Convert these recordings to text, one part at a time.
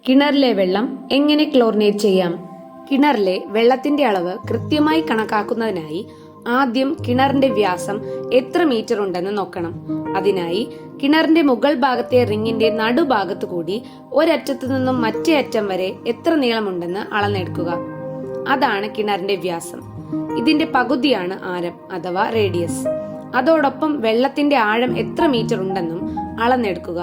കിണറിലെ വെള്ളം എങ്ങനെ ക്ലോറിനേറ്റ് ചെയ്യാം? കിണറിലെ വെള്ളത്തിന്റെ അളവ് കൃത്യമായി കണക്കാക്കുന്നതിനായി ആദ്യം കിണറിന്റെ വ്യാസം എത്ര മീറ്റർ ഉണ്ടെന്ന് നോക്കണം. അതിനായി കിണറിന്റെ മുകൾ ഭാഗത്തെ റിങ്ങിന്റെ നടുഭാഗത്തു കൂടി ഒരറ്റത്തു നിന്നും മറ്റേ അറ്റം വരെ എത്ര നീളമുണ്ടെന്ന് അളന്നെടുക്കുക. അതാണ് കിണറിന്റെ വ്യാസം. ഇതിന്റെ പകുതിയാണ് ആരം അഥവാ റേഡിയസ്. അതോടൊപ്പം വെള്ളത്തിന്റെ ആഴം എത്ര മീറ്റർ ഉണ്ടെന്നും അളന്നെടുക്കുക.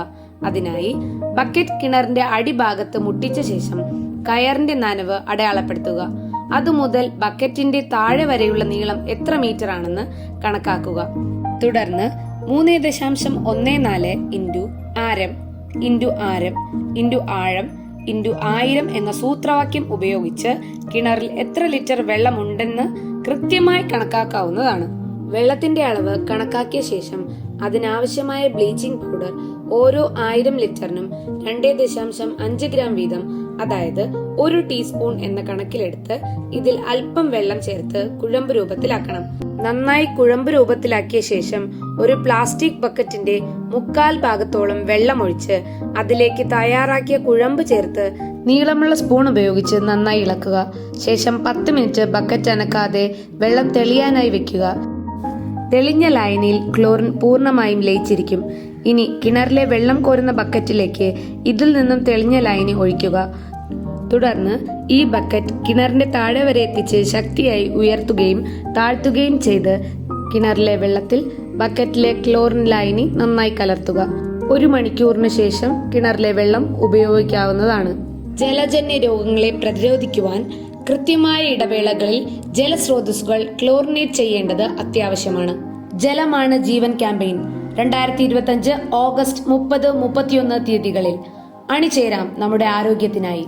അതിനായി ബക്കറ്റ് കിണറിന്റെ അടിഭാഗത്ത് മുട്ടിച്ച ശേഷം കയറിന്റെ നനവ് അടയാളപ്പെടുത്തുക. അതുമുതൽ ബക്കറ്റിന്റെ താഴെ വരെയുള്ള നീളം എത്ര മീറ്റർ ആണെന്ന് കണക്കാക്കുക. തുടർന്ന് 3.14 ഇൻറ്റു ആരം ഇൻറ്റു ആരം ഇൻറ്റു ആഴം ഇൻറ്റു 1000 എന്ന സൂത്രവാക്യം ഉപയോഗിച്ച് കിണറിൽ എത്ര ലിറ്റർ വെള്ളമുണ്ടെന്ന് കൃത്യമായി കണക്കാക്കാവുന്നതാണ്. വെള്ളത്തിന്റെ അളവ് കണക്കാക്കിയ ശേഷം അതിനാവശ്യമായ ബ്ലീച്ചിങ് പൗഡർ ഓരോ 1000 ലിറ്ററിനും 2.5 ഗ്രാം വീതം, അതായത് 1 ടീസ്പൂൺ എന്ന കണക്കിലെടുത്ത് ഇതിൽ അല്പം വെള്ളം ചേർത്ത് കുഴമ്പ് രൂപത്തിലാക്കണം. നന്നായി കുഴമ്പ് രൂപത്തിലാക്കിയ ശേഷം ഒരു പ്ലാസ്റ്റിക് ബക്കറ്റിന്റെ 1/4 ഭാഗത്തോളം വെള്ളമൊഴിച്ച് അതിലേക്ക് തയ്യാറാക്കിയ കുഴമ്പ് ചേർത്ത് നീളമുള്ള സ്പൂൺ ഉപയോഗിച്ച് നന്നായി ഇളക്കുക. ശേഷം 10 മിനിറ്റ് ബക്കറ്റ് അനക്കാതെ വെള്ളം തെളിയാനായി വെക്കുക. തെളിഞ്ഞ ലായനിയിൽ ക്ലോറിൻ പൂർണ്ണമായും ലയിച്ചിരിക്കും. ഇനി കിണറിലെ വെള്ളം കോരുന്ന ബക്കറ്റിലേക്ക് ഇതിൽ നിന്നും തെളിഞ്ഞ ലായനി ഒഴിക്കുക. തുടർന്ന് ഈ ബക്കറ്റ് കിണറിന്റെ താഴെ വരെ എത്തിച്ച് ശക്തിയായി ഉയർത്തുകയും താഴ്ത്തുകയും ചെയ്ത് കിണറിലെ വെള്ളത്തിൽ ബക്കറ്റിലെ ക്ലോറിൻ ലായനി നന്നായി കലർത്തുക. 1 മണിക്കൂറിന് ശേഷം കിണറിലെ വെള്ളം ഉപയോഗിക്കാവുന്നതാണ്. ജലജന്യ രോഗങ്ങളെ പ്രതിരോധിക്കുവാൻ കൃത്യമായ ഇടവേളകളിൽ ജലസ്രോതസ്സുകൾ ക്ലോറിനേറ്റ് ചെയ്യേണ്ടത് അത്യാവശ്യമാണ്. ജലമാണ് ജീവൻ ക്യാമ്പയിൻ 2025 ഓഗസ്റ്റ് 30-31 തീയതികളിൽ അണിചേരാം നമ്മുടെ ആരോഗ്യത്തിനായി.